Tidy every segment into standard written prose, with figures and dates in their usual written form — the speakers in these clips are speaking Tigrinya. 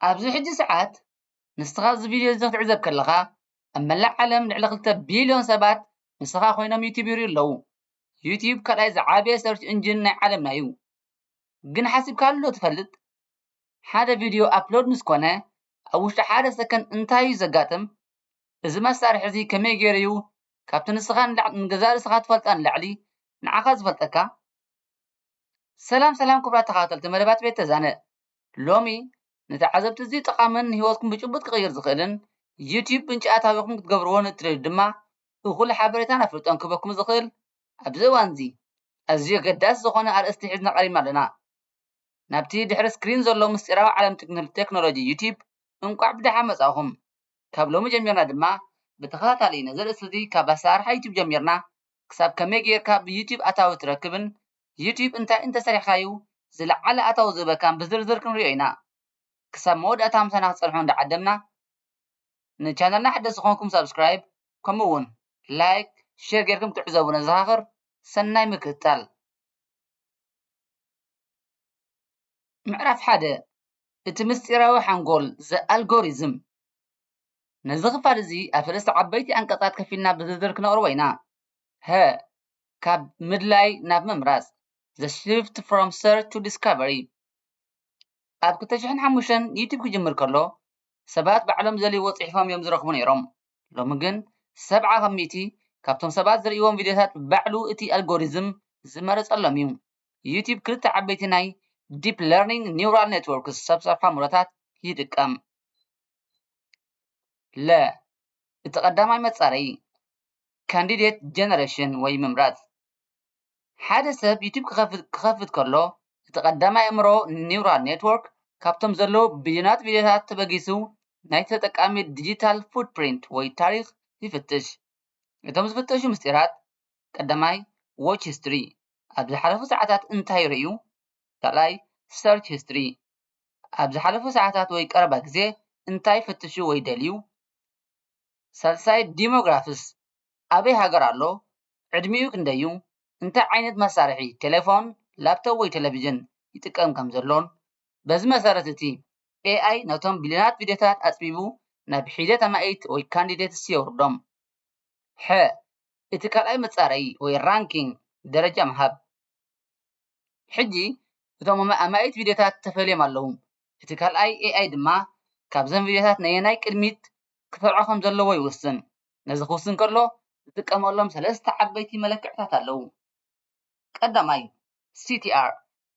ኣብዚ ሕጂ ሰዓት ንስኻ እዚ ቪድዮ እዚ ክትዕዘብ ከለኻ ኣብ መላእ ዓለም ልዕሊ 2 ቢልዮን ሰባት ንስኻ ኮይኖም ዩቲዩብ ይሪኡ ኣለዉ። ዩቲዩብ ካልኣይ ዝዓበየ ሰርች እንጅን ናይ ዓለምና እዩ። ግን ሓሲብካሉ ዶ ትፈልጥ? ሓደ ቪድዮ ኣፕሎድ ምስ ኮነ ኣብ ውሽጢ ሓደ ሰከንድ እንታይ እዩ ዘጋጥም? እዚ መሳርሒ እዚ ከመይ ገይሩ እዩ ካብቲ ንስኻ ንገዛ ርእስኻ ትፈልጣ ንላዕሊ ንዓኻ ዝፈልጠካ? ሰላም ክቡራት ተኸታተልቲ መደባት ቤት ተዛነ ሎሚ ንተዓዘብቲ እዚ ጠቃምን ሂወትኩም ብጭቡጥ ክቅይር ዝኽእልን ዩቲዩብ ብንጪ ኣታዊኹም ክትገብርዎን እትደልዩ ድማ እኹል ሓበሬታን ኣፍልጦን ክህበኩም ዝኽእል ኣብዚ እዋን እዚ ኣዝዩ ኣገዳሲ ዝኾነ ኣርእስቲ ሒዝና ቀሪብና ኣለና። ናብቲ ድሕሪ ስክሪን ዘሎ ምስጢራዊ ዓለም ቴክኖሎጂ ዩቲዩብ እንቋዕ ብደሓን መፃእኹም። ካብ ሎሚ ጀሚርና ድማ ብተኸታታሊ ነዚ ርእሲ እዚ ካብ ኣሰራርሓ ዩቲዩብ ጀሚርና ክሳብ ከመይ ጌርካ ብዩቲዩብ ኣታዊ ትረክብን ዩቲዩብ እንታይ እንተሰሪሕካዩ ዝለዓለ ኣታዊ ዝህበካን ብዝርዝር ክንሪኦ ኢና። ክሳብ መወዳእታ ምሳና ክትፀንሑ እንዳዓደምና ንቻናልና ሓደስቲ ዝኾንኩም ሰብስክራይብ ከምኡ እውን ላይክ ሼር ጌርኩም ክትዕዘቡና ዘኻኽር ሰናይ ምክትታል። ምዕራፍ 1 እቲ ምስጢራዊ ሓንጎል ዘኣልጎሪዝም። ነዚ ክፋል እዚ ኣብ ሰለስተ ዓበይቲ ኣንቀጻት ከፊልና ብዝርዝር ክነቕርቦ ኢና። ካብ ምድላይ ናብ ምምራፅ The shift from search to discovery። ኣብ 2005 ዩቲዩብ ክጅምር ከሎ ሰባት ባዕሎም ዘልይዎ ፅሒፎም እዮም ዝረኽቡ ነይሮም። ሎሚ ግን 70% ካብቶም ሰባት ዝርእይዎም ቪድዮታት ባዕሉ እቲ ኣልጎሪዝም ዝመረፀሎም እዩ። ዩቲዩብ ክልተ ዓበይቲ ናይ ዲፕ ለርኒንግ ኒውራል ኔትወርክስ ሰብ ሰራሕ ኣእምሮታት ይጥቀም። እቲ ቀዳማይ መጻረዪ ካንዲዴት ጀነሬሽን ወይ ምምራፅ። ሓደ ሰብ ዩቲዩብ ክኸፍት ከሎ እቲ ቀዳማይ ኣእምሮ ኒውራል ኔትወርክ ካብቶም ዘለዉ ቢልዮናት ቪድዮታት ተበጊሱ ናይ ተጠቃሚ ዲጂታል ፉትፕሪንት ወይ ታሪክ ይፍትሽ። እቶም ዝፍተሹ ምስጢራት ቀዳማይ ዎች ሂስትሪ፣ ኣብ ዝሓለፉ ሰዓታት እንታይ ርእዩ? ካልኣይ ሰርች ሂስትሪ፣ ኣብ ዝሓለፉ ሰዓታት ወይ ቀረባ ግዜ እንታይ ፈትሹ ወይ ደልዩ? ሳልሳይ ዲሞግራፊስ፣ ኣበይ ሃገር ኣሎ? ዕድሚኡ ክንደዩ? እንታይ ዓይነት መሳርሒ ቴሌፎን፣ ላፕቶፕ ወይ ቴሌቪዥን ይጥቀም ከም ዘሎን? በዚ መሰረት እቲ ኤኣይ ነቶም ቢልዮናት ቪድዮታት ኣፅቢቡ ናብ ሒደት ኣማኢት ወይ ካንዲዴትስ የውርዶም። እቲ ካልኣይ መጻረዪ ወይ ራንኪንግ ደረጃ ምሃብ። ሕጂ እቶም ኣማኢት ቪድዮታት ተፈልዮም ኣለዉ። እቲ ካልኣይ ኤኣይ ድማ ካብዘን ቪድዮታት ነየናይ ቅድሚት ክፈልዖ ከም ዘለዎ ይውስን። ነዚ ክውስን ከሎ ዝጥቀመሎም ሰለስተ ዓበይቲ መለክዕታት ኣለዉ። ቀዳማይ CTR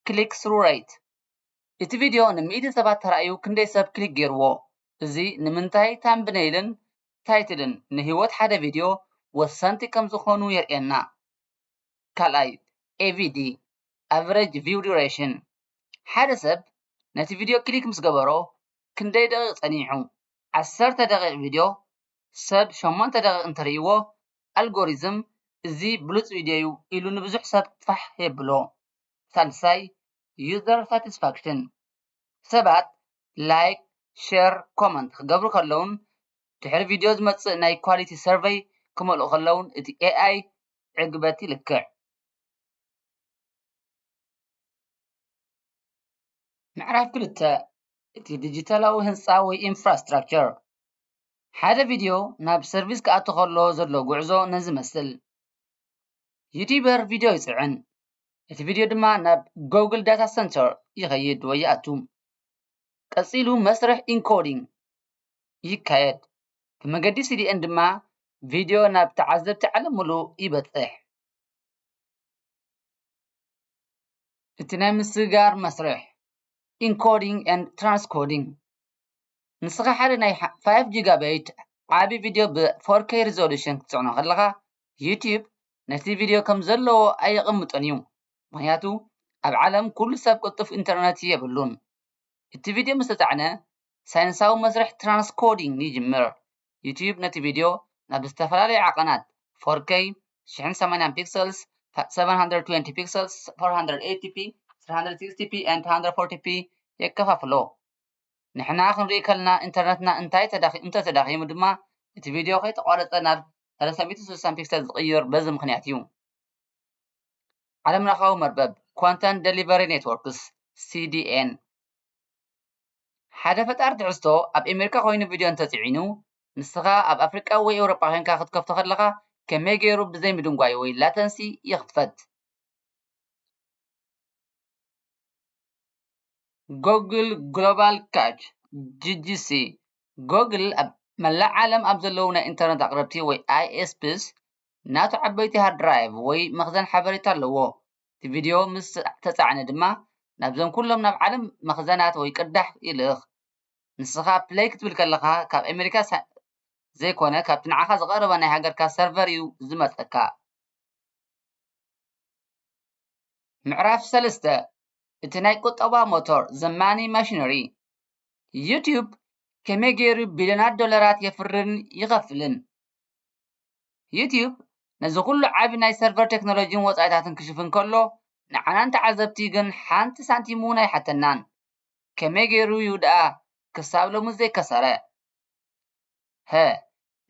ክሊክ ስሩ ሬት፣ እቲ ቪድዮ ን100 ሰባት ተራእዩ ክንደይ ሰብ ክሊክ ገይርዎ? እዚ ንምንታይ ታምብኔይልን ታይትልን ንህይወት ሓደ ቪድዮ ወሰንቲ ከም ዝኾኑ የርኤና። ካልኣይ AVD ኣቨሬጅ ቪው ዱሬሽን፣ ሓደ ሰብ ነቲ ቪድዮ ክሊክ ምስ ገበሮ ክንደይ ደቂቕ ፀኒሑ? 10 ደቂቕ ቪድዮ ሰብ 8 ደቂቕ እንተርእይዎ ኣልጎሪዝም እዚ ብሉፅ ቪድዮ እዩ ኢሉ ንብዙሕ ሰብ ፋሕ የብሎ። ሳልሳይ ዩዘር ሳቲስፋክሽን፣ ሰባት ላይክ ሼር ኮመንት ክገብሩ ከለውን ድሕሪ ቪድዮ ዝመፅእ ናይ ኳሊቲ ሰርቨይ ክመልኡ ከለውን እቲ ኤኣይ ዕግበት ይልክዕ። ምዕራፍ 2 እቲ ዲጂታላዊ ህንፃ ወይ ኢንፍራስትራክቸር። ሓደ ቪድዮ ናብ ሰርቪስ ክኣቱ ከሎ ዘሎ ጉዕዞ ነዚ መስል። ዩቲዩበር ቪድዮ ይፅዕን፣ እቲ ቪድዮ ድማ ናብ ጎግል ዳታ ሰንተር ይኸይድ ወይ ይኣቱ። ቀፂሉ መስርሕ ኢንኮዲንግ ይካየድ፣ ብመገዲ CDN ድማ ቪድዮ ናብ ተዓዘብቲ ዓለም ሙሉእ ይበፅሕ። እቲ ናይ ምስጋር መስርሕ ኢንኮዲንግ ኤንድ ትራንስኮዲንግ፣ ንስኻ ሓደ ናይ 5 ጂጋባይት ዓብዪ ቪድዮ ብ4K ሪዞሉሽን ክትፅዕኖ ከለኻ ዩቲዩብ ነቲ ቪድዮ ከም ዘለዎ ኣየቕምጦን እዩ። ምክንያቱ ኣብ ዓለም ኩሉ ሰብ ቅልጡፍ ኢንተርነት የብሉን። እቲ ቪድዮ ምስ ተፃዕነ ሳይንሳዊ መስርሕ ትራንስኮዲንግ ይጅምር። ዩቲዩብ ነቲ ቪድዮ ናብ ዝተፈላለዩ ዓቐናት 4K 1080 ፒክሰልስ 720 ፒክሰልስ 480p 360p and 140p የከፋፍሎ። ንሕና ክንሪኢ ከለና ኢንተርኔትና እንተተዳኺሙ ድማ እቲ ቪድዮ ከይተቋረፀ ናብ 360 ፒክሰል ዝቕይር በዚ ምክንያት እዩ። ዓለም ለኻዊ መርበብ ኮንተንት ዴሊቨሪ ኔትወርክስ CDN፣ ሓደ ፈጣሪ ትሕዝቶ ኣብ ኣሜሪካ ኮይኑ ቪድዮ እንተፅዒኑ ንስኻ ኣብ ኣፍሪቃ ወይ ኤውሮጳ ኮይንካ ክትከፍቶ ከለኻ ከመይ ገይሩ ብዘይ ምድንጓይ ወይ ላተንሲ ይኽፈት? ጎግል ግሎባል ካች GGC ጎግል ኣብ መላእ ዓለም ኣብ ዘለዉ ናይ ኢንተርኔት ኣቕረብቲ ወይ ISPs ናቱ ዓበይቲ ሃርድ ድራይቭ ወይ መኽዘን ሓበሬታ ኣለዎ። እቲ ቪድዮ ምስ ተፃዕነ ድማ ናብዞም ኩሎም ናብ ዓለም መኽዘናት ወይ ቅዳሕ ይልእኽ። ንስኻ ፕለይ ክትብል ከለኻ ካብ ኣሜሪካ ዘይኮነ ካብቲ ንዓኻ ዝቐረበ ናይ ሃገርካ ሰርቨር እዩ ዝመፀካ። ምዕራፍ 3 እቲ ናይ ቁጠባ ሞተር ዘማኒ ማሽነሪ ዩቲዩብ ከመይ ገይሩ ቢልዮናት ዶላራት የፍርን ይኸፍልን? ዩቲዩብ ነዚ ኩሉ ዓቢ ናይ ሰርቨር ቴክኖሎጂን ወፃኢታትን ክሽፍን ከሎ ንዓና ተዓዘብቲ ግን ሓንቲ ሳንቲም እውን ኣይሓተናን። ከመይ ገይሩ እዩ ደኣ ክሳብ ሎሚ ዘይከሰረ?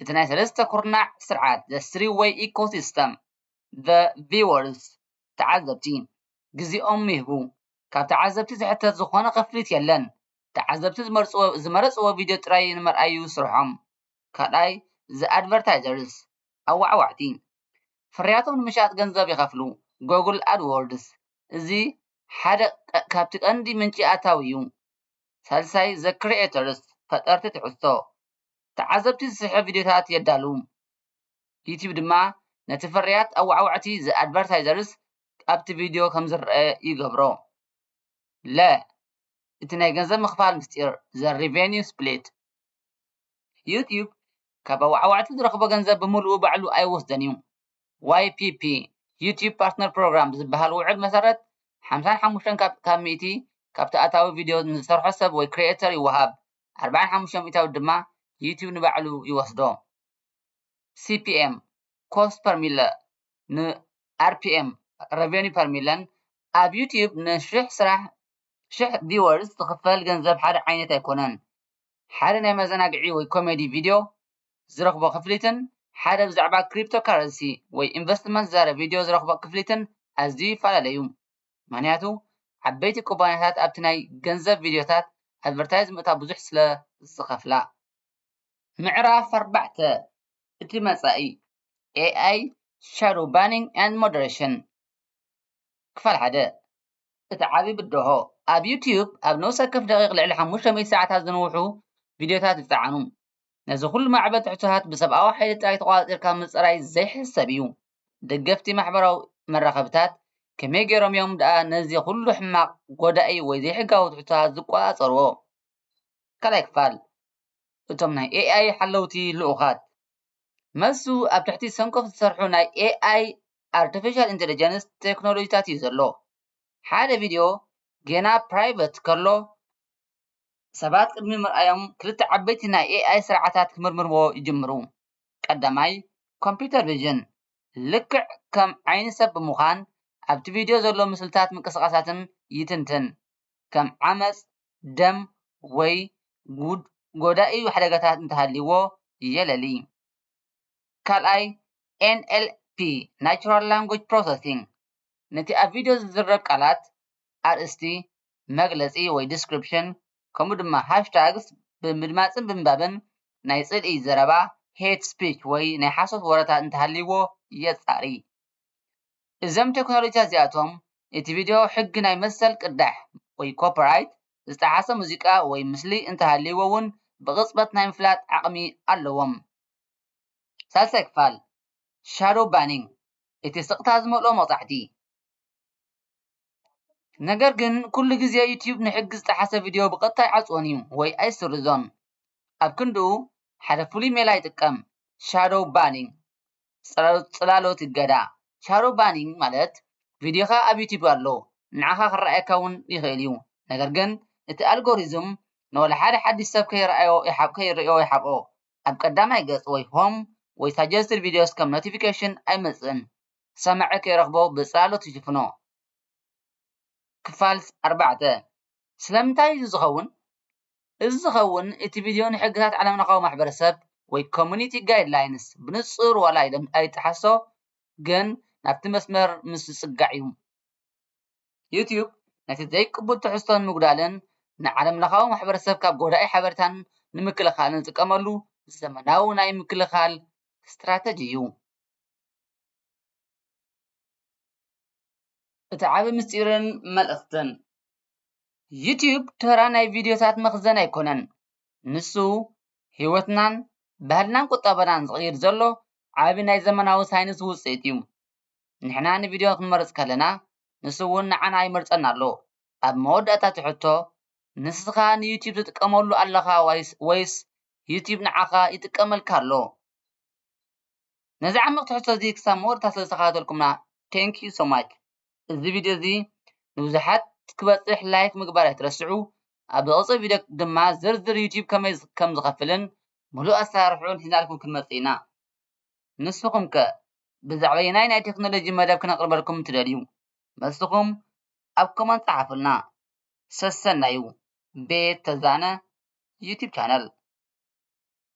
እቲ ናይ ሰለስተ ኩርናዕ ስርዓት the three way ecosystem the viewers ተዓዘብቲ ግዚኦም ይህቡ። ካብ ተዓዘብቲ ዝሕተት ዝኾነ ክፍሊት የለን። ተዓዘብቲ ዝመረፅዎ ቪድዮ ጥራይ ንምርኣይ እዩ ስርሖም። ካልኣይ the advertisers ኣዋዕዋዕቲ ፍርያቶም ንምሻጥ ገንዘብ ይኸፍሉ። ጎግል ኣድዎርድስ እዚ ሓደ ካብቲ ቀንዲ ምንጪ ኣታዊ እዩ። ሳልሳይ the creators ፈጠርቲ ትሕዝቶ ተዓዘብቲ ዝስሕብ ቪድዮታት የዳሉ። ዩቲዩብ ድማ ነቲ ፍርያት ኣዋዕዋዕቲ the advertisers ኣብቲ ቪድዮ ከም ዝረአ ይገብሮ። እቲ ናይ ገንዘብ ምኽፋል ምስጢር the revenue split ዩቲዩብ ካብ ኣዋዕዋዕቲ ዝረኽቦ ገንዘብ ብምሉኡ ባዕሉ ኣይወስደን እዩ። YPP ዩቲዩብ ፓርትነር ፕሮግራም ብዝበሃል ውዕል መሰረት 55 ካብ 100 ካብቲ ኣታዊ ቪድዮ ንዝሰርሖ ሰብ ወይ ክሪኤተር ይወሃብ። 45 ሚእታዊ ድማ ዩቲዩብ ንባዕሉ ይወስዶ። CPM ኮስት ፐር ሚለ ን revenue per million ኣብ ዩቲዩብ ንሽሕ ስራሕ ሽሕ ቪወርስ ዝኽፈል ገንዘብ ሓደ ዓይነት ኣይኮነን። ሓደ ናይ መዘናግዒ ወይ ኮሜዲ ቪድዮ ዝረኽቦ ክፍሊትን ሓደ ብዛዕባ ክሪፕቶ ካረንሲ ወይ ኢንቨስትመንት ዝዛረብ ቪድዮ ዝረኽቦ ክፍሊትን ኣዝዩ ይፈላለዩ። ምክንያቱ ዓበይቲ ኩባንያታት ኣብቲ ናይ ገንዘብ ቪድዮታት ኣድቨርታይዝ ምእታው ብዙሕ ስለ ዝኸፍላ። ምዕራፍ 4 እቲ መጻኢ AI shadow banning and moderation ክፋል 1 እቲ ዓቢ ብድሆ ኣብ ዩቲዩብ ኣብ ነፍሲ ወከፍ ደቂቕ ልዕሊ 500 ሰዓታት ዝነውሑ ቪድዮታት ይፀዓኑ። ነዚ ኩሉ ማዕበል ትሕዝቶታት ብሰብኣዊ ሓይሊ ጥራይ ተቆፃፂርካ ምፅራይ ዘይሕሰብ እዩ። ደገፍቲ ማሕበራዊ መራኸቢታት ከመይ ገይሮም እዮም ደኣ ነዚ ኩሉ ሕማቕ ጎዳኢ ወይ ዘይሕጋዊ ትሕዝቶታት ዝቆፃፀርዎ? ካልኣይ ክፋል እቶም ናይ AI ሓለውቲ ልኡኻት መልሱ ኣብ ትሕቲ ሰንኮፍ ዝሰርሑ ናይ AI artificial intelligence ቴክኖሎጂታት እዩ ዘሎ። ሓደ ቪድዮ ገና ፕራይቬት ከሎ ሰባት ቅድሚ ምርኣዮም ክልተ ዓበይቲ ናይ AI ስርዓታት ክምርምርዎ ይጅምሩ። ቀዳማይ ኮምፒውተር ቪዥን ልክዕ ከም ዓይኒ ሰብ ብምዃን ኣብቲ ቪድዮ ዘሎ ምስልታት ምንቅስቓሳትን ይትንትን ከም ዓመፅ ደም ወይ ጎዳኢ ሓደጋታት እንተሃልይዎ የለሊ። ካልኣይ NLP ናቹራል ላንጉጅ ፕሮሰሲንግ ነቲ ኣብ ቪድዮ ዝዝረብ ቃላት ኣርእስቲ መግለፂ ወይ ዲስክሪፕሽን ከምኡ ድማ ሃሽታግስ ብምድማፅን ብምንባብን ናይ ፅልኢ ዘረባ ሄት ስፒች ወይ ናይ ሓሶት ወረታት እንተሃልይዎ የፃሪ። እዞም ቴክኖሎጂታት እዚኣቶም እቲ ቪድዮ ሕጊ ናይ መሰል ቅዳሕ ወይ ኮፒራይት ዝተሓሰ ሙዚቃ ወይ ምስሊ እንተሃልይዎ እውን ብቕፅበት ናይ ምፍላጥ ዓቕሚ ኣለዎም። ሳልሳይ ክፋል ሻዶ ባኒንግ እቲ ስቕታ ዝመልኦ መቕፃዕቲ ነገር ግን ኩሉ ግዜ ዩቲዩብ ንሕጊ ዝተሓሰ ቪድዮ ብቐጥታ ይዓፅዎን እዩ ወይ ኣይስርዞን። ኣብ ክንድኡ ሓደ ፍሉይ ሜላ ይጥቀም ሻዶ ባኒንግ ፅላሎት ይገዳ። ሻዶ ባኒንግ ማለት ቪድዮኻ ኣብ ዩቲዩብ ኣሎ ንዓኻ ክረኣየካ እውን ይኽእል እዩ። ነገር ግን እቲ ኣልጎሪዝም ንወላ ሓደ ሓዲሽ ሰብ ከይርኦ ይሓብኦ። ኣብ ቀዳማይ ገጽ ወይ ሆም ወይ ሳጀስትድ ቪድዮስ ከም ኖቲፊኬሽን ኣይመፅእን። ሰማዒ ከይረኽቦ ብፅላሎት ይሽፍኖ። ክፋል 4 ስለምንታይ እዩ ዝኸውን? እዚ ዝኸውን እቲ ቪድዮ ንሕግታት ዓለም ለኻዊ ማሕበረሰብ ወይ ኮሚኒቲ ጋይድላይንስ ብንጹር ዋላ ኣይጥሓሶ ግን ናብቲ መስመር ምስ ዝፅጋዕ እዩ። ዩቲዩብ ነቲ ዘይቅቡል ትሕዝቶ ንምጉዳልን ንዓለም ለኻዊ ማሕበረሰብ ካብ ጎዳኢ ሓበሬታን ንምክልኻል ንጥቀመሉ ዘመናዊ ናይ ምክልኻል ስትራተጂ እዩ። እቲ ዓቢ ምስጢርን መልእኽትን ዩቲዩብ ተራ ናይ ቪድዮታት መኽዘን ኣይኮነን። ንሱ ህይወትናን ባህልናን ቁጠባናን ዝቕይር ዘሎ ዓቢ ናይ ዘመናዊ ሳይንስ ውፅኢት እዩ። ንሕና ንቪድዮ ክንመርጽ ከለና ንሱ እውን ንዓና ይመርጸና ኣሎ። ኣብ መወዳእታ ትሕቶ ንስኻ ንዩቲዩብ ትጥቀመሉ ኣለኻ ወይስ ዩቲዩብ ንዓኻ ይጥቀመልካ ኣሎ? ነዚ ዓሚቕ ትሕዝቶ እዚ ክሳብ መወዳእታ ስለ ዝተኸታተልኩምና ቴንክ ዩ ሶ ማች። እዚ ቪድዮ እዚ ንብዙሓት ክበፅሕ ላይክ ምግባር ኣይትረስዑ። ኣብ ዝቐፅል ቪድዮ ድማ ዝርዝር ዩቲዩብ ከመይ ከም ዝኸፍልን ሙሉእ ኣሰራርሑን ሒዝናልኩም ክንመጽእ ኢና። ንስኹም ከ ብዛዕባ ናይ ቴክኖሎጂ መደብ ክነቕርበልኩም ትደልዩ? መልስኹም ኣብ ኮመንት ጻሓፉልና። ሰሰናዩ ቤት ተዛነ ዩቲዩብ ቻነል